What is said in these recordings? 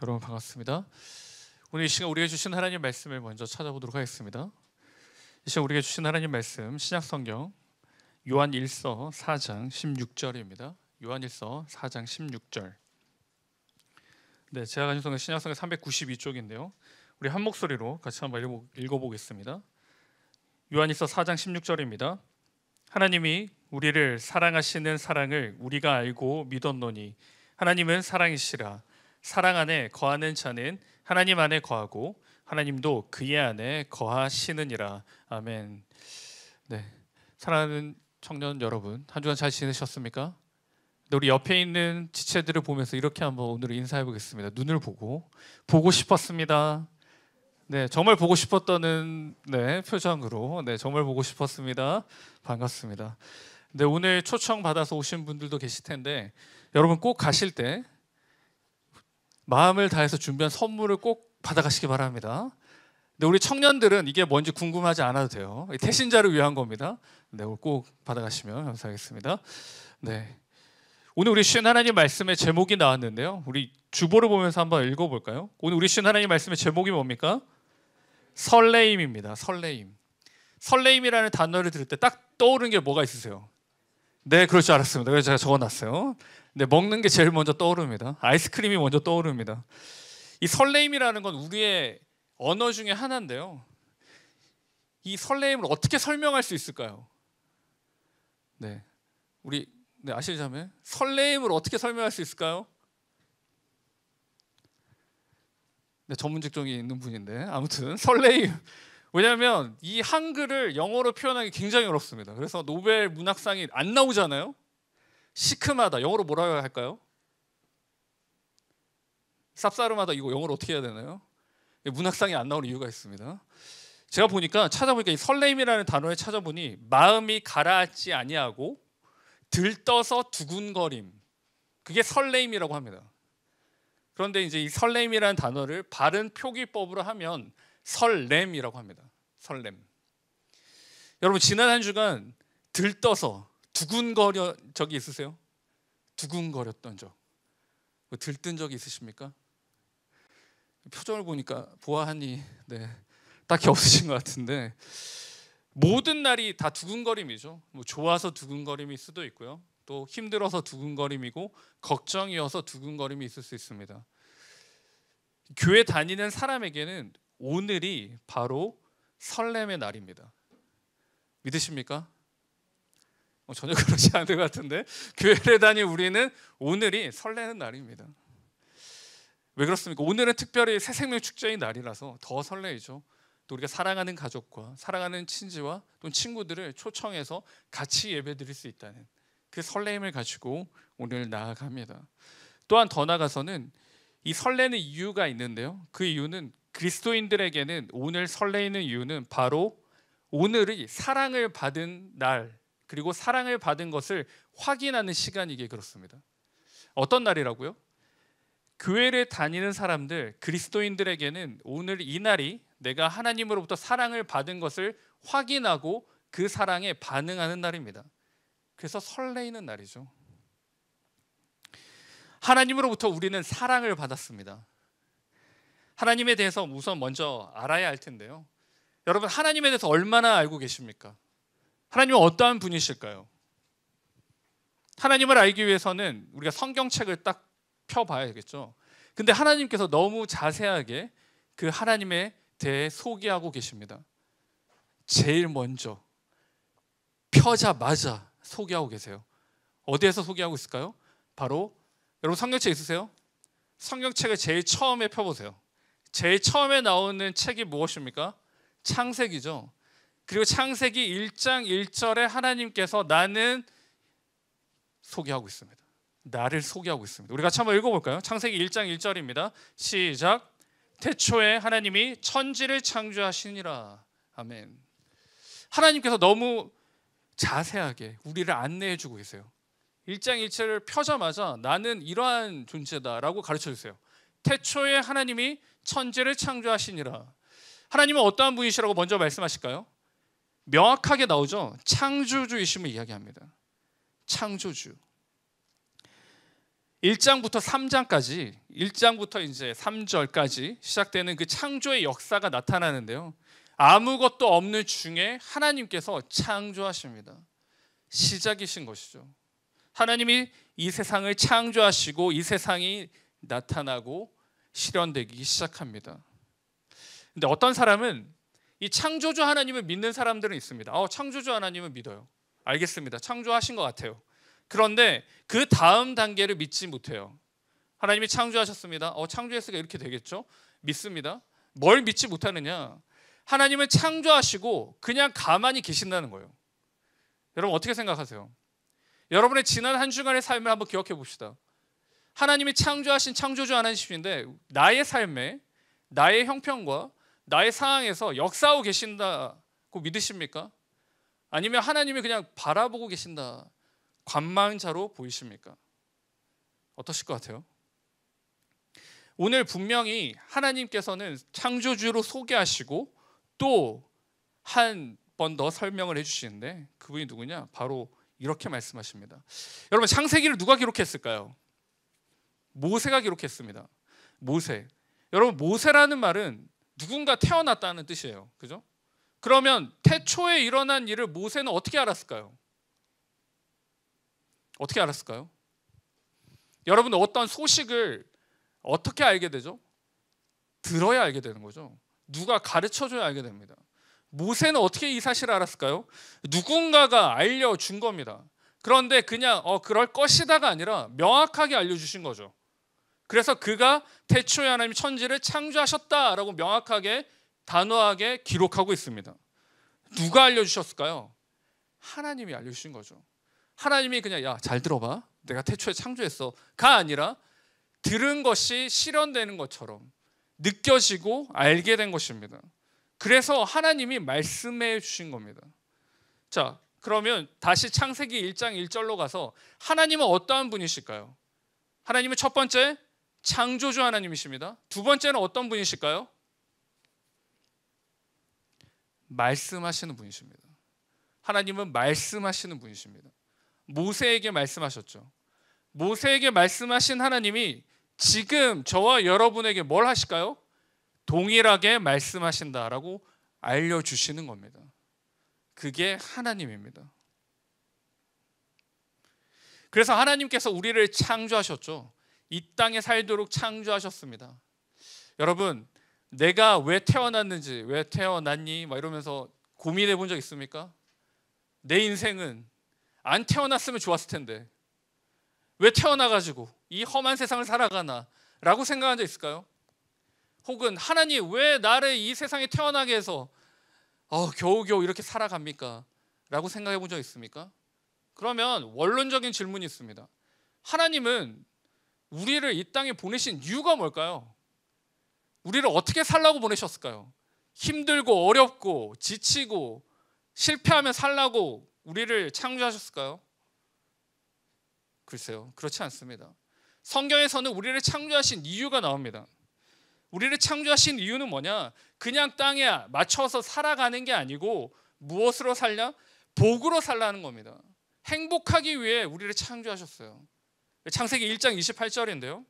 여러분 반갑습니다. 오늘 이 시간 우리에게 주신 하나님 말씀을 먼저 찾아보도록 하겠습니다. 이 시간 우리에게 주신 하나님 말씀 신약성경 요한 1서 4장 16절입니다. 요한 1서 4장 16절. 네, 제가 가진 성경 신약성경 392쪽인데요. 우리 한 목소리로 같이 한번 읽어보겠습니다. 요한 1서 4장 16절입니다. 하나님이 우리를 사랑하시는 사랑을 우리가 알고 믿었노니 하나님은 사랑이시라. 사랑 안에 거하는 자는 하나님 안에 거하고 하나님도 그의 안에 거하시느니라. 아멘. 네, 사랑하는 청년 여러분, 한 주간 잘 지내셨습니까? 네, 우리 옆에 있는 지체들을 보면서 이렇게 한번 오늘 인사해 보겠습니다. 눈을 보고 싶었습니다. 네, 정말 보고 싶었다는 표정으로 정말 보고 싶었습니다. 반갑습니다. 네, 오늘 초청 받아서 오신 분들도 계실 텐데 여러분 꼭 가실 때 마음을 다해서 준비한 선물을 꼭 받아가시기 바랍니다. 근데 우리 청년들은 이게 뭔지 궁금하지 않아도 돼요. 태신자를 위한 겁니다. 네, 꼭 받아가시면 감사하겠습니다. 네, 오늘 우리 주신 하나님 말씀의 제목이 나왔는데요. 우리 주보를 보면서 한번 읽어볼까요? 오늘 우리 주신 하나님 말씀의 제목이 뭡니까? 설레임입니다. 설레임. 설레임이라는 단어를 들을 때 딱 떠오르는 게 뭐가 있으세요? 네, 그럴 줄 알았습니다. 그래서 제가 적어놨어요. 네, 먹는 게 제일 먼저 떠오릅니다. 아이스크림이 먼저 떠오릅니다. 이 설레임이라는 건 우리의 언어 중에 하나인데요. 이 설레임을 어떻게 설명할 수 있을까요? 네, 우리 아시자매 설레임을 어떻게 설명할 수 있을까요? 네, 전문 직종이 있는 분인데 아무튼 설레임. 왜냐하면 이 한글을 영어로 표현하기 굉장히 어렵습니다. 그래서 노벨 문학상이 안 나오잖아요. 시큼하다. 영어로 뭐라고 할까요? 쌉싸름하다. 이거 영어로 어떻게 해야 되나요? 문학상이 안 나오는 이유가 있습니다. 제가 찾아보니까 이 설레임이라는 단어에 찾아보니 마음이 가라앉지 아니하고 들떠서 두근거림. 그게 설레임이라고 합니다. 그런데 이제 이 설레임이라는 단어를 바른 표기법으로 하면 설렘이라고 합니다. 설렘. 여러분 지난 한 주간 들떠서 두근거려 적이 있으세요? 두근거렸던 적. 들뜬 적이 있으십니까? 표정을 보니까 보아하니 딱히 없으신 것 같은데 모든 날이 다 두근거림이죠. 뭐 좋아서 두근거림일 수도 있고요. 또 힘들어서 두근거림이고 걱정이어서 두근거림이 있을 수 있습니다. 교회 다니는 사람에게는 오늘이 바로 설렘의 날입니다. 믿으십니까? 전혀 그렇지 않은 것 같은데 교회를 다니는 우리는 오늘이 설레는 날입니다. 왜 그렇습니까? 오늘은 특별히 새생명 축제의 날이라서 더 설레이죠. 또 우리가 사랑하는 가족과 사랑하는 친지와 또 친구들을 초청해서 같이 예배드릴 수 있다는 그 설렘을 가지고 오늘 나아갑니다. 또한 더 나아가서는 이 설레는 이유가 있는데요. 그 이유는 그리스도인들에게는 오늘 설레이는 이유는 바로 오늘이 사랑을 받은 날 그리고 사랑을 받은 것을 확인하는 시간이기에 그렇습니다. 어떤 날이라고요? 교회를 다니는 사람들, 그리스도인들에게는 오늘 이 날이 내가 하나님으로부터 사랑을 받은 것을 확인하고 그 사랑에 반응하는 날입니다. 그래서 설레이는 날이죠. 하나님으로부터 우리는 사랑을 받았습니다. 하나님에 대해서 우선 먼저 알아야 할 텐데요. 여러분 하나님에 대해서 얼마나 알고 계십니까? 하나님은 어떠한 분이실까요? 하나님을 알기 위해서는 우리가 성경책을 딱 펴봐야겠죠. 근데 하나님께서 너무 자세하게 그 하나님에 대해 소개하고 계십니다. 제일 먼저 펴자마자 소개하고 계세요. 어디에서 소개하고 있을까요? 바로 여러분 성경책 있으세요? 성경책을 제일 처음에 펴보세요. 제일 처음에 나오는 책이 무엇입니까? 창세기죠. 그리고 창세기 1장 1절에 하나님께서 나는 소개하고 있습니다. 나를 소개하고 있습니다. 우리 같이 한번 읽어볼까요? 창세기 1장 1절입니다. 시작. 태초에 하나님이 천지를 창조하시니라. 아멘. 하나님께서 너무 자세하게 우리를 안내해주고 계세요. 1장 1절을 펴자마자 나는 이러한 존재다라고 가르쳐주세요. 태초에 하나님이 천지를 창조하시니라. 하나님은 어떠한 분이시라고 먼저 말씀하실까요? 명확하게 나오죠. 창조주이심을 이야기합니다. 창조주. 1장부터 3장까지 1장부터 이제 3절까지 시작되는 그 창조의 역사가 나타나는데요. 아무것도 없는 중에 하나님께서 창조하십니다. 시작이신 것이죠. 하나님이 이 세상을 창조하시고 이 세상이 나타나고 실현되기 시작합니다. 근데 어떤 사람은 이 창조주 하나님을 믿는 사람들은 있습니다. 창조주 하나님을 믿어요. 알겠습니다. 창조하신 것 같아요. 그런데 그 다음 단계를 믿지 못해요. 하나님이 창조하셨습니다. 창조했으니까 이렇게 되겠죠? 믿습니다. 뭘 믿지 못하느냐? 하나님은 창조하시고 그냥 가만히 계신다는 거예요. 여러분 어떻게 생각하세요? 여러분의 지난 한 주간의 삶을 한번 기억해 봅시다. 하나님이 창조하신 창조주 하나님이신데 나의 삶에 나의 형편과 나의 상황에서 역사하고 계신다고 믿으십니까? 아니면 하나님이 그냥 바라보고 계신다, 관망자로 보이십니까? 어떠실 것 같아요? 오늘 분명히 하나님께서는 창조주로 소개하시고 또 한 번 더 설명을 해주시는데 그분이 누구냐? 바로 이렇게 말씀하십니다. 여러분 창세기를 누가 기록했을까요? 모세가 기록했습니다. 모세. 여러분 모세라는 말은 누군가 태어났다는 뜻이에요. 그죠? 그러면 태초에 일어난 일을 모세는 어떻게 알았을까요? 어떻게 알았을까요? 여러분은 어떤 소식을 어떻게 알게 되죠? 들어야 알게 되는 거죠. 누가 가르쳐줘야 알게 됩니다. 모세는 어떻게 이 사실을 알았을까요? 누군가가 알려준 겁니다. 그런데 그냥 그럴 것이다가 아니라 명확하게 알려주신 거죠. 그래서 그가 태초에 하나님이 천지를 창조하셨다라고 명확하게 단호하게 기록하고 있습니다. 누가 알려주셨을까요? 하나님이 알려주신 거죠. 하나님이 그냥 야, 잘 들어봐. 내가 태초에 창조했어가 아니라 들은 것이 실현되는 것처럼 느껴지고 알게 된 것입니다. 그래서 하나님이 말씀해 주신 겁니다. 자, 그러면 다시 창세기 1장 1절로 가서 하나님은 어떠한 분이실까요? 하나님은 첫 번째 창조주 하나님이십니다. 두 번째는 어떤 분이실까요? 말씀하시는 분이십니다. 하나님은 말씀하시는 분이십니다. 모세에게 말씀하셨죠. 모세에게 말씀하신 하나님이 지금 저와 여러분에게 뭘 하실까요? 동일하게 말씀하신다라고 알려주시는 겁니다. 그게 하나님입니다. 그래서 하나님께서 우리를 창조하셨죠. 이 땅에 살도록 창조하셨습니다. 여러분, 내가 왜 태어났는지, 왜 태어났니? 막 이러면서 고민해 본 적 있습니까? 내 인생은 안 태어났으면 좋았을 텐데 왜 태어나가지고 이 험한 세상을 살아가나? 라고 생각한 적 있을까요? 혹은 하나님 왜 나를 이 세상에 태어나게 해서 겨우겨우 이렇게 살아갑니까? 라고 생각해 본 적 있습니까? 그러면 원론적인 질문이 있습니다. 하나님은 우리를 이 땅에 보내신 이유가 뭘까요? 우리를 어떻게 살라고 보내셨을까요? 힘들고 어렵고 지치고 실패하면 살라고 우리를 창조하셨을까요? 글쎄요, 그렇지 않습니다. 성경에서는 우리를 창조하신 이유가 나옵니다. 우리를 창조하신 이유는 뭐냐? 그냥 땅에 맞춰서 살아가는 게 아니고 무엇으로 살냐? 복으로 살라는 겁니다. 행복하기 위해 우리를 창조하셨어요. 창세기 1장 28절인데요.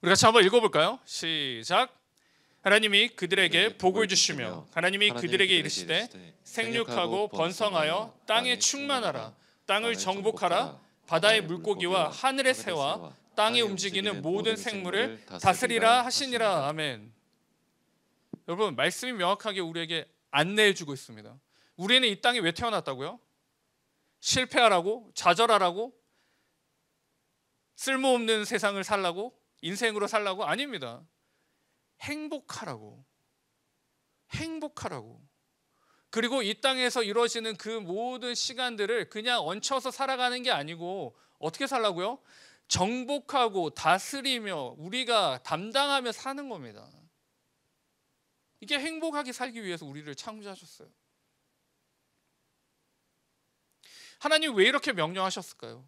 우리 같이 한번 읽어볼까요? 시작. 하나님이 그들에게 복을 주시며 하나님이 그들에게 이르시되 생육하고 번성하여 땅에 충만하라. 땅을 정복하라. 바다의 물고기와 하늘의 새와 땅에 움직이는 모든 생물을 다스리라 하시니라. 아멘. 여러분, 말씀이 명확하게 우리에게 안내해주고 있습니다. 우리는 이 땅에 왜 태어났다고요? 실패하라고? 좌절하라고? 쓸모없는 세상을 살라고? 인생으로 살라고? 아닙니다. 행복하라고. 행복하라고. 그리고 이 땅에서 이루어지는 그 모든 시간들을 그냥 얹혀서 살아가는 게 아니고 어떻게 살라고요? 정복하고 다스리며 우리가 담당하며 사는 겁니다. 이게 행복하게 살기 위해서 우리를 창조하셨어요. 하나님이 왜 이렇게 명령하셨을까요?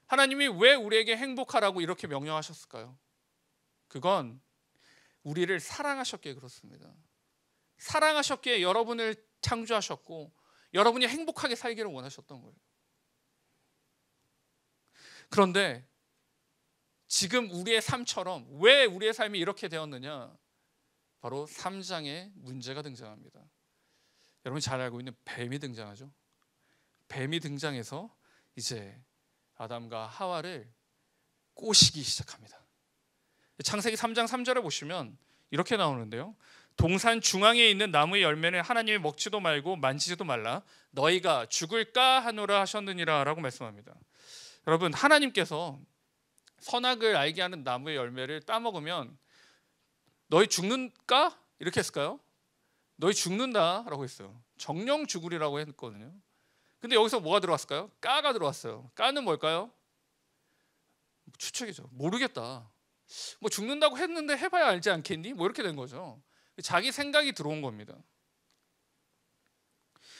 하나님이 왜 우리에게 행복하라고 이렇게 명령하셨을까요? 그건 우리를 사랑하셨기에 그렇습니다. 사랑하셨기에 여러분을 창조하셨고 여러분이 행복하게 살기를 원하셨던 거예요. 그런데 지금 우리의 삶처럼 왜 우리의 삶이 이렇게 되었느냐? 바로 3장에 문제가 등장합니다. 여러분 잘 알고 있는 뱀이 등장하죠. 뱀이 등장해서 이제 아담과 하와를 꼬시기 시작합니다. 창세기 3장 3절에 보시면 이렇게 나오는데요. 동산 중앙에 있는 나무의 열매는 하나님이 먹지도 말고 만지지도 말라. 너희가 죽을까 하노라 하셨느니라 라고 말씀합니다. 여러분, 하나님께서 선악을 알게 하는 나무의 열매를 따먹으면 너희 죽는가? 이렇게 했을까요? 너희 죽는다라고 했어요. 정령 죽으리라고 했거든요. 근데 여기서 뭐가 들어왔을까요? 까가 들어왔어요. 까는 뭘까요? 추측이죠. 모르겠다. 뭐 죽는다고 했는데 해봐야 알지 않겠니? 뭐 이렇게 된 거죠. 자기 생각이 들어온 겁니다.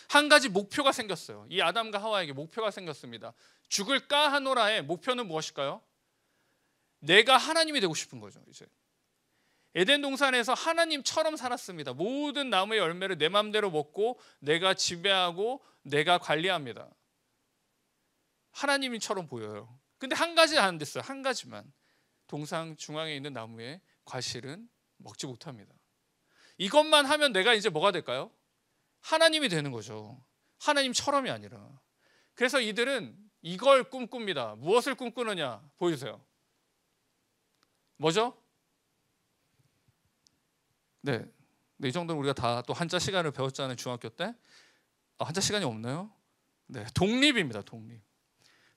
한 가지 목표가 생겼어요. 이 아담과 하와에게 목표가 생겼습니다. 죽을까 하노라의 목표는 무엇일까요? 내가 하나님이 되고 싶은 거죠. 이제 에덴 동산에서 하나님처럼 살았습니다. 모든 나무의 열매를 내 마음대로 먹고 내가 지배하고 내가 관리합니다. 하나님처럼 보여요. 근데 한 가지 안 됐어요. 한 가지만. 동산 중앙에 있는 나무의 과실은 먹지 못합니다. 이것만 하면 내가 이제 뭐가 될까요? 하나님이 되는 거죠. 하나님처럼이 아니라. 그래서 이들은 이걸 꿈꿉니다. 무엇을 꿈꾸느냐? 보여주세요. 뭐죠? 네, 이 정도는 우리가 다 또 한자 시간을 배웠잖아요. 중학교 때. 한자 시간이 없나요? 네, 독립입니다.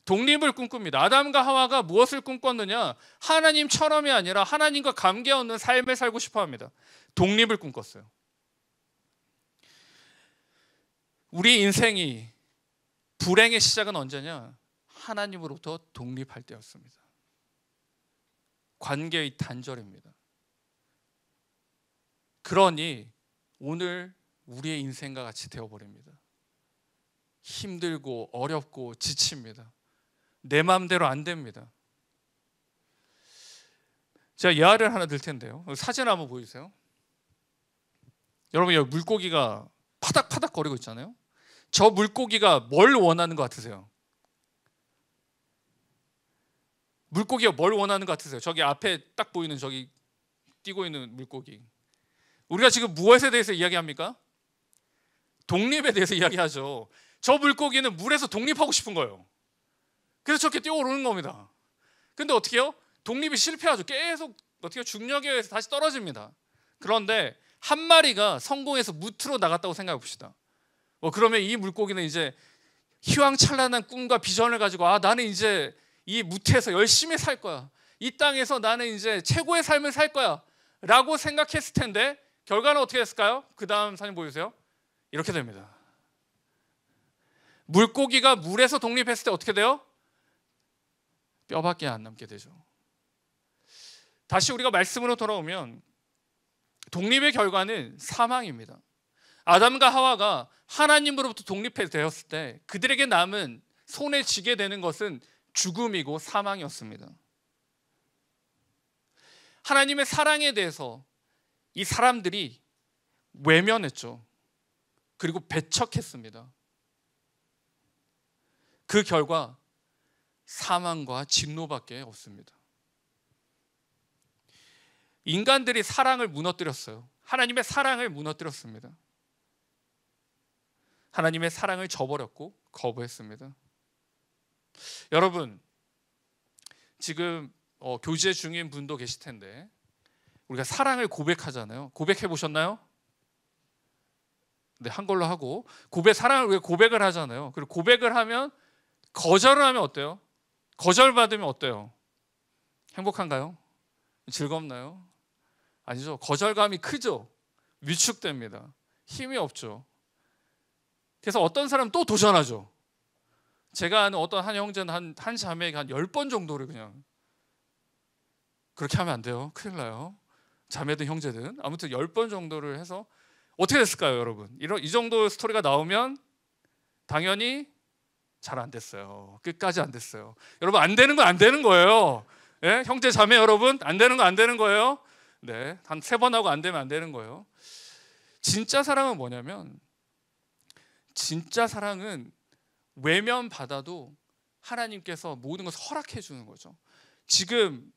독립을 꿈꿉니다. 아담과 하와가 무엇을 꿈꿨느냐? 하나님처럼이 아니라 하나님과 관계없는 삶을 살고 싶어합니다. 독립을 꿈꿨어요. 우리 인생이 불행의 시작은 언제냐? 하나님으로부터 독립할 때였습니다. 관계의 단절입니다. 그러니 오늘 우리의 인생과 같이 되어버립니다. 힘들고 어렵고 지칩니다. 내 마음대로 안 됩니다. 제가 예화를 하나 들 텐데요. 사진 한번 보여주세요. 여러분, 여기 물고기가 파닥파닥 거리고 있잖아요. 저 물고기가 뭘 원하는 것 같으세요? 물고기가 뭘 원하는 것 같으세요? 저기 앞에 딱 보이는 저기 뛰고 있는 물고기. 우리가 지금 무엇에 대해서 이야기합니까? 독립에 대해서 이야기하죠. 저 물고기는 물에서 독립하고 싶은 거예요. 그래서 저렇게 뛰어오르는 겁니다. 근데 어떻게 해요? 독립이 실패하죠. 계속 어떻게 중력에 의해서 다시 떨어집니다. 그런데 한 마리가 성공해서 무트로 나갔다고 생각해 봅시다. 그러면 이 물고기는 이제 희망찬란한 꿈과 비전을 가지고 나는 이제 이 무트에서 열심히 살 거야. 이 땅에서 나는 이제 최고의 삶을 살 거야 라고 생각했을 텐데 결과는 어떻게 됐을까요? 그 다음 사진 보여주세요. 이렇게 됩니다. 물고기가 물에서 독립했을 때 어떻게 돼요? 뼈밖에 안 남게 되죠. 다시 우리가 말씀으로 돌아오면 독립의 결과는 사망입니다. 아담과 하와가 하나님으로부터 독립되었을 때 그들에게 남은 손에 쥐게 되는 것은 죽음이고 사망이었습니다. 하나님의 사랑에 대해서 이 사람들이 외면했죠. 그리고 배척했습니다. 그 결과 사망과 진노밖에 없습니다. 인간들이 사랑을 무너뜨렸어요. 하나님의 사랑을 무너뜨렸습니다. 하나님의 사랑을 저버렸고 거부했습니다. 여러분, 지금 교제 중인 분도 계실 텐데 우리가 사랑을 고백하잖아요. 고백해 보셨나요? 네, 한 걸로 하고 사랑을 우리가 고백을 하잖아요. 그리고 고백을 하면 거절을 하면 어때요? 거절받으면 어때요? 행복한가요? 즐겁나요? 아니죠. 거절감이 크죠. 위축됩니다. 힘이 없죠. 그래서 어떤 사람은 또 도전하죠. 제가 아는 어떤 한 형제는 한 자매에게 한 10번 정도를 그냥 그렇게 하면 안 돼요. 큰일 나요. 자매든 형제든 아무튼 10번 정도를 해서 어떻게 됐을까요, 여러분? 이 정도 스토리가 나오면 당연히 잘 안 됐어요. 끝까지 안 됐어요. 여러분, 안 되는 건 안 되는 거예요. 예? 형제 자매 여러분, 안 되는 거 안 되는 거예요. 네, 한 3번 하고 안 되면 안 되는 거예요. 진짜 사랑은 뭐냐면 진짜 사랑은 외면받아도 하나님께서 모든 것을 허락해 주는 거죠. 지금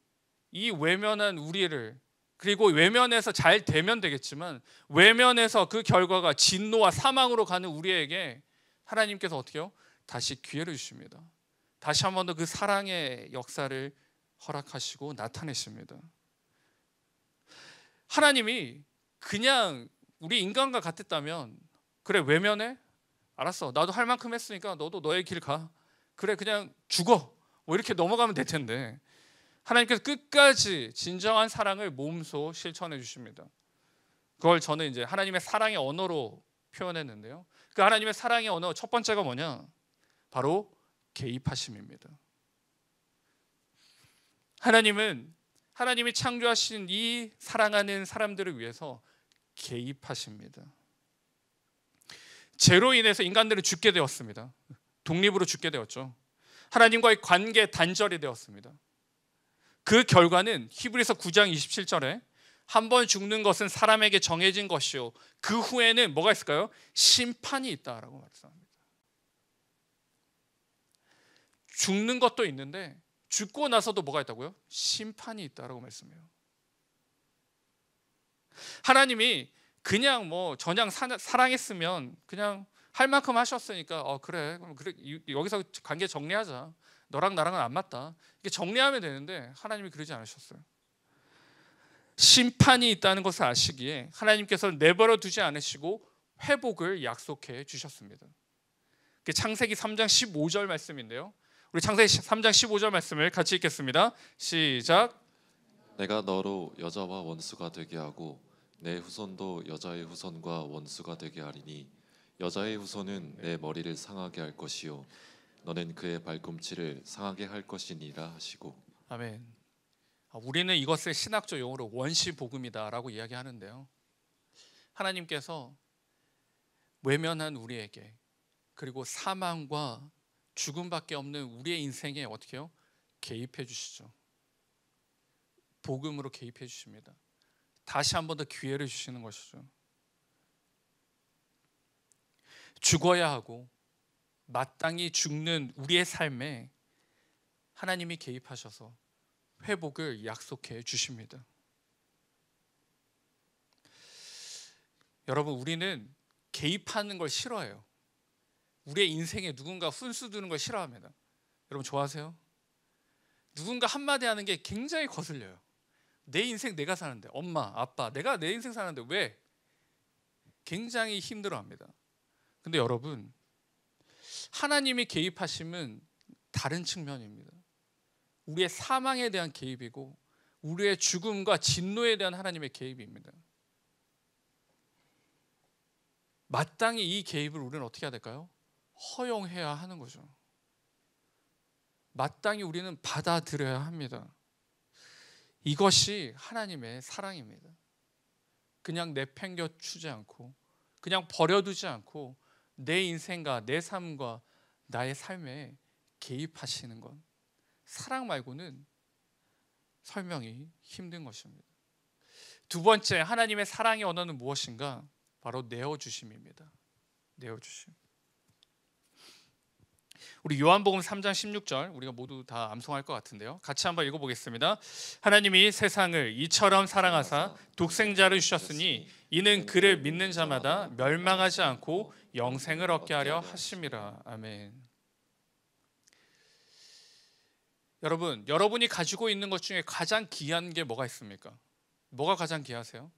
이 외면한 우리를, 그리고 외면해서 잘 되면 되겠지만 외면해서 그 결과가 진노와 사망으로 가는 우리에게 하나님께서 어떻게 해요? 다시 기회를 주십니다. 다시 한 번 더 그 사랑의 역사를 허락하시고 나타내십니다. 하나님이 그냥 우리 인간과 같았다면, 그래 외면해? 알았어, 나도 할 만큼 했으니까 너도 너의 길 가. 그래 그냥 죽어. 뭐 이렇게 넘어가면 될 텐데, 하나님께서 끝까지 진정한 사랑을 몸소 실천해 주십니다. 그걸 저는 이제 하나님의 사랑의 언어로 표현했는데요. 그 하나님의 사랑의 언어 첫 번째가 뭐냐? 바로 개입하심입니다. 하나님이 창조하신 이 사랑하는 사람들을 위해서 개입하십니다. 죄로 인해서 인간들은 죽게 되었습니다. 독립으로 죽게 되었죠. 하나님과의 관계 단절이 되었습니다. 그 결과는 히브리서 9장 27절에 한 번 죽는 것은 사람에게 정해진 것이요 그 후에는 뭐가 있을까요? 심판이 있다라고 말씀합니다. 죽는 것도 있는데 죽고 나서도 뭐가 있다고요? 심판이 있다라고 말씀해요. 하나님이 그냥 뭐 저냥 사랑했으면 그냥 할 만큼 하셨으니까 그래 그럼 그래 여기서 관계 정리하자. 너랑 나랑은 안 맞다. 이게 정리하면 되는데 하나님이 그러지 않으셨어요. 심판이 있다는 것을 아시기에 하나님께서는 내버려 두지 않으시고 회복을 약속해 주셨습니다. 그게 창세기 3장 15절 말씀인데요. 우리 창세기 3장 15절 말씀을 같이 읽겠습니다. 시작. 내가 너로 여자와 원수가 되게 하고 내 후손도 여자의 후손과 원수가 되게 하리니 여자의 후손은 내 머리를 상하게 할 것이요 너는 그의 발꿈치를 상하게 할 것이니라 하시고. 아멘. 우리는 이것을 신학적 용어로 원시복음이다라고 이야기하는데요. 하나님께서 외면한 우리에게, 그리고 사망과 죽음밖에 없는 우리의 인생에 어떻게 해요? 개입해 주시죠. 복음으로 개입해 주십니다. 다시 한 번 더 기회를 주시는 것이죠. 죽어야 하고 마땅히 죽는 우리의 삶에 하나님이 개입하셔서 회복을 약속해 주십니다. 여러분, 우리는 개입하는 걸 싫어해요. 우리의 인생에 누군가 훈수 두는 걸 싫어합니다. 여러분 좋아하세요? 누군가 한마디 하는 게 굉장히 거슬려요. 내 인생 내가 사는데, 엄마, 아빠, 내가 내 인생 사는데 왜? 굉장히 힘들어합니다. 근데 여러분, 하나님이 개입하심은 다른 측면입니다. 우리의 사망에 대한 개입이고 우리의 죽음과 진노에 대한 하나님의 개입입니다. 마땅히 이 개입을 우리는 어떻게 해야 될까요? 허용해야 하는 거죠. 마땅히 우리는 받아들여야 합니다. 이것이 하나님의 사랑입니다. 그냥 내팽겨 주지 않고, 그냥 버려두지 않고 내 인생과 내 삶과 나의 삶에 개입하시는 것, 사랑 말고는 설명이 힘든 것입니다. 두 번째, 하나님의 사랑의 언어는 무엇인가? 바로 내어주심입니다. 내어주심. 우리 요한복음 3장 16절 우리가 모두 다 암송할 것 같은데요. 같이 한번 읽어보겠습니다. 하나님이 세상을 이처럼 사랑하사 독생자를 주셨으니 이는 그를 믿는 자마다 멸망하지 않고 영생을 얻게 하려 하심이라. 아멘. 여러분, 여러분이 가지고 있는 것 중에 가장 귀한 게 뭐가 있습니까? 뭐가 가장 귀하세요?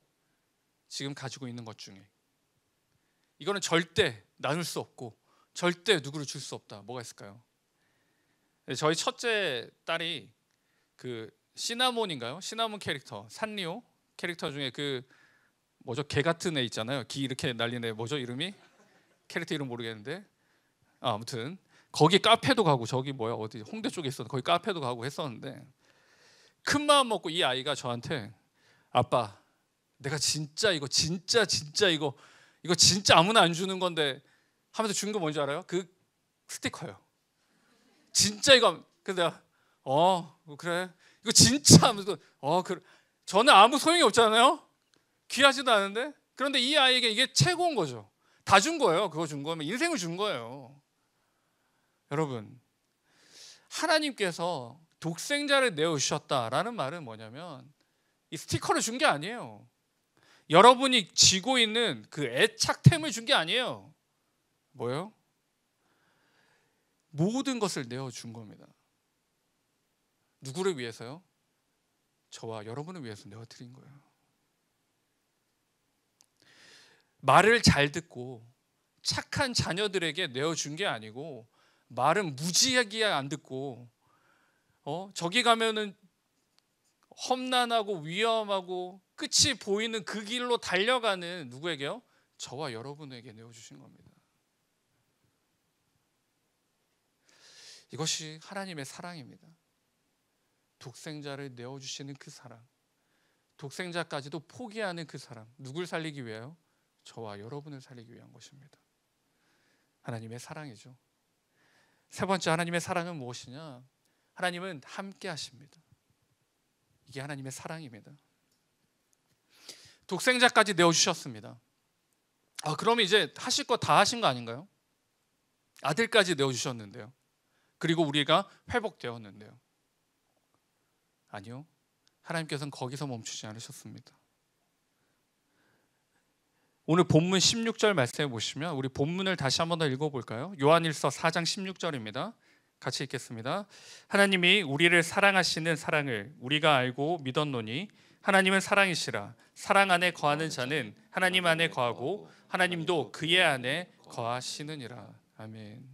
지금 가지고 있는 것 중에. 이거는 절대 나눌 수 없고 절대 누구를 줄 수 없다. 뭐가 있을까요? 저희 첫째 딸이 그 시나몬인가요? 시나몬 캐릭터, 산리오 캐릭터 중에 그 뭐죠? 개 같은 애 있잖아요. 기 이렇게 날리는 애 뭐죠? 이름이? 캐릭터 이름 모르겠는데 아무튼 거기 카페도 가고, 저기 뭐야 어디 홍대 쪽에 있었는데 거기 카페도 가고 했었는데, 큰 마음 먹고 이 아이가 저한테 아빠, 내가 진짜 이거 진짜 이거 진짜 아무나 안 주는 건데 하면서 준 거 뭔지 알아요? 그 스티커요. 진짜 이거. 근데 내가 그래 이거 진짜 하면서 그래. 저는 아무 소용이 없잖아요. 귀하지도 않은데. 그런데 이 아이에게 이게 최고인 거죠. 다 준 거예요. 그거 준 거면 인생을 준 거예요. 여러분, 하나님께서 독생자를 내어주셨다라는 말은 뭐냐면 이 스티커를 준 게 아니에요. 여러분이 지고 있는 그 애착템을 준 게 아니에요. 뭐예요? 모든 것을 내어준 겁니다. 누구를 위해서요? 저와 여러분을 위해서 내어드린 거예요. 말을 잘 듣고 착한 자녀들에게 내어준 게 아니고 말은 무지하게 안 듣고 저기 가면은 험난하고 위험하고 끝이 보이는 그 길로 달려가는 누구에게요? 저와 여러분에게 내어주신 겁니다. 이것이 하나님의 사랑입니다. 독생자를 내어주시는 그 사랑, 독생자까지도 포기하는 그 사랑, 누굴 살리기 위해요? 저와 여러분을 살리기 위한 것입니다. 하나님의 사랑이죠. 세 번째, 하나님의 사랑은 무엇이냐? 하나님은 함께 하십니다. 이게 하나님의 사랑입니다. 독생자까지 내어주셨습니다. 그럼 이제 하실 거 다 하신 거 아닌가요? 아들까지 내어주셨는데요. 그리고 우리가 회복되었는데요. 아니요. 하나님께서는 거기서 멈추지 않으셨습니다. 오늘 본문 16절 말씀해 보시면 우리 본문을 다시 한번 더 읽어볼까요? 요한일서 4장 16절입니다. 같이 읽겠습니다. 하나님이 우리를 사랑하시는 사랑을 우리가 알고 믿었노니 하나님은 사랑이시라. 사랑 안에 거하는 자는 하나님 안에 거하고 하나님도 그의 안에 거하시느니라. 아멘.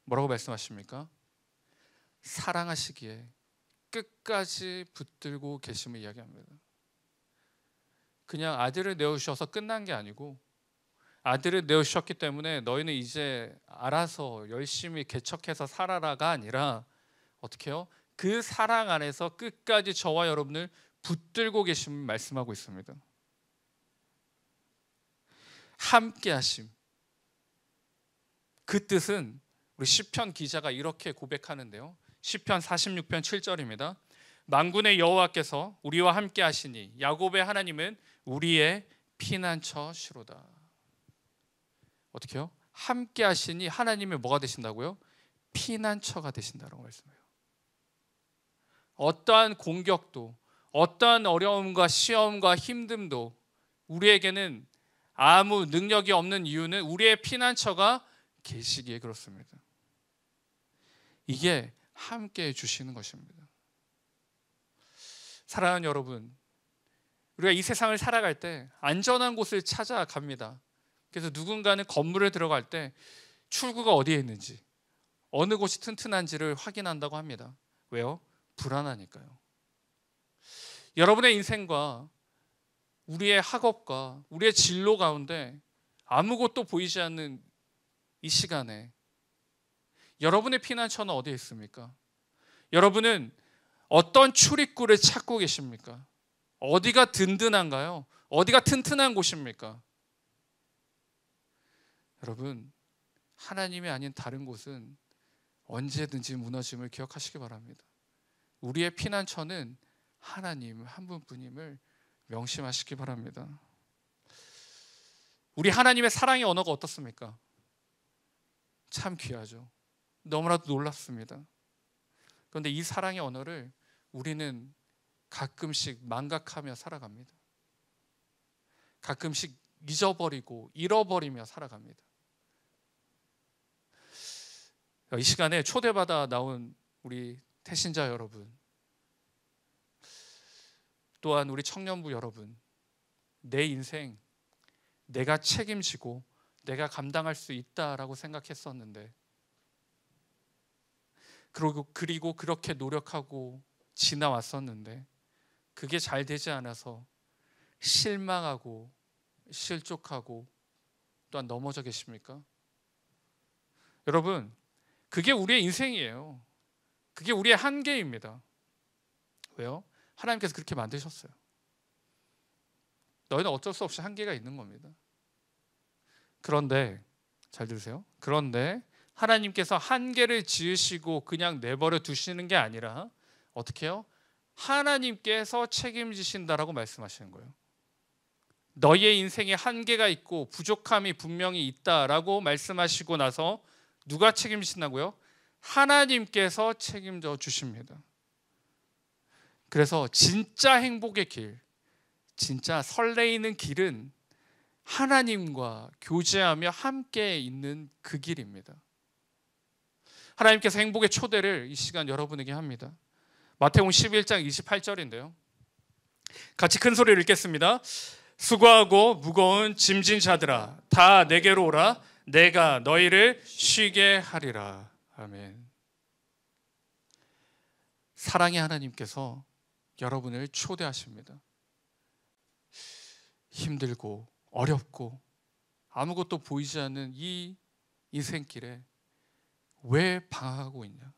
뭐라고 말씀하십니까? 사랑하시기에 끝까지 붙들고 계심을 이야기합니다. 그냥 아들을 내어주셔서 끝난 게 아니고 아들을 내어주셨기 때문에 너희는 이제 알아서 열심히 개척해서 살아라가 아니라 어떻게 해요? 그 사랑 안에서 끝까지 저와 여러분을 붙들고 계심을 말씀하고 있습니다. 함께 하심. 그 뜻은 우리 시편 기자가 이렇게 고백하는데요. 시편 46편 7절입니다. 만군의 여호와께서 우리와 함께 하시니 야곱의 하나님은 우리의 피난처시로다. 어떻게 해요? 함께 하시니 하나님의 뭐가 되신다고요? 피난처가 되신다라고 말씀해요. 어떠한 공격도 어떠한 어려움과 시험과 힘듦도 우리에게는 아무 능력이 없는 이유는 우리의 피난처가 계시기에 그렇습니다. 이게 함께 해주시는 것입니다. 사랑하는 여러분, 우리가 이 세상을 살아갈 때 안전한 곳을 찾아갑니다. 그래서 누군가는 건물에 들어갈 때 출구가 어디에 있는지 어느 곳이 튼튼한지를 확인한다고 합니다. 왜요? 불안하니까요. 여러분의 인생과 우리의 학업과 우리의 진로 가운데 아무것도 보이지 않는 이 시간에 여러분의 피난처는 어디에 있습니까? 여러분은 어떤 출입구를 찾고 계십니까? 어디가 든든한가요? 어디가 튼튼한 곳입니까? 여러분, 하나님이 아닌 다른 곳은 언제든지 무너짐을 기억하시기 바랍니다. 우리의 피난처는 하나님 한 분뿐임을 명심하시기 바랍니다. 우리 하나님의 사랑의 언어가 어떻습니까? 참 귀하죠. 너무나도 놀랍습니다. 그런데 이 사랑의 언어를 우리는 가끔씩 망각하며 살아갑니다. 가끔씩 잊어버리고 잃어버리며 살아갑니다. 이 시간에 초대받아 나온 우리 태신자 여러분, 또한 우리 청년부 여러분, 내 인생 내가 책임지고 내가 감당할 수 있다라고 생각했었는데 그리고 그렇게 노력하고 지나왔었는데 그게 잘 되지 않아서 실망하고 실족하고 또한 넘어져 계십니까? 여러분, 그게 우리의 인생이에요. 그게 우리의 한계입니다. 왜요? 하나님께서 그렇게 만드셨어요. 너희는 어쩔 수 없이 한계가 있는 겁니다. 그런데 잘 들으세요. 그런데 하나님께서 한계를 지으시고 그냥 내버려 두시는 게 아니라 어떻게 해요? 하나님께서 책임지신다라고 말씀하시는 거예요. 너희의 인생에 한계가 있고 부족함이 분명히 있다라고 말씀하시고 나서 누가 책임지신다고요? 하나님께서 책임져 주십니다. 그래서 진짜 행복의 길, 진짜 설레이는 길은 하나님과 교제하며 함께 있는 그 길입니다. 하나님께서 행복의 초대를 이 시간 여러분에게 합니다. 마태복음 11장 28절인데요. 같이 큰 소리를 읽겠습니다. 수고하고 무거운 짐진 자들아 다 내게로 오라. 내가 너희를 쉬게 하리라. 아멘. 사랑의 하나님께서 여러분을 초대하십니다. 힘들고 어렵고 아무것도 보이지 않는 이 인생길에 왜 방황하고 있냐?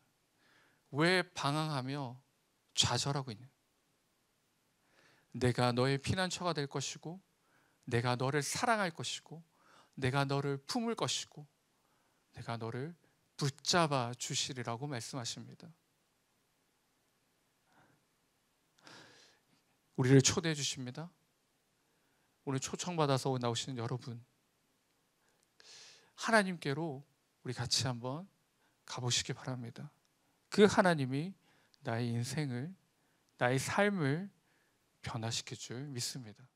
왜 방황하며 좌절하고 있냐? 내가 너의 피난처가 될 것이고, 내가 너를 사랑할 것이고, 내가 너를 품을 것이고, 내가 너를 붙잡아 주시리라고 말씀하십니다. 우리를 초대해 주십니다. 오늘 초청받아서 나오시는 여러분, 하나님께로 우리 같이 한번 가보시기 바랍니다. 그 하나님이 나의 인생을, 나의 삶을 변화시킬 줄 믿습니다.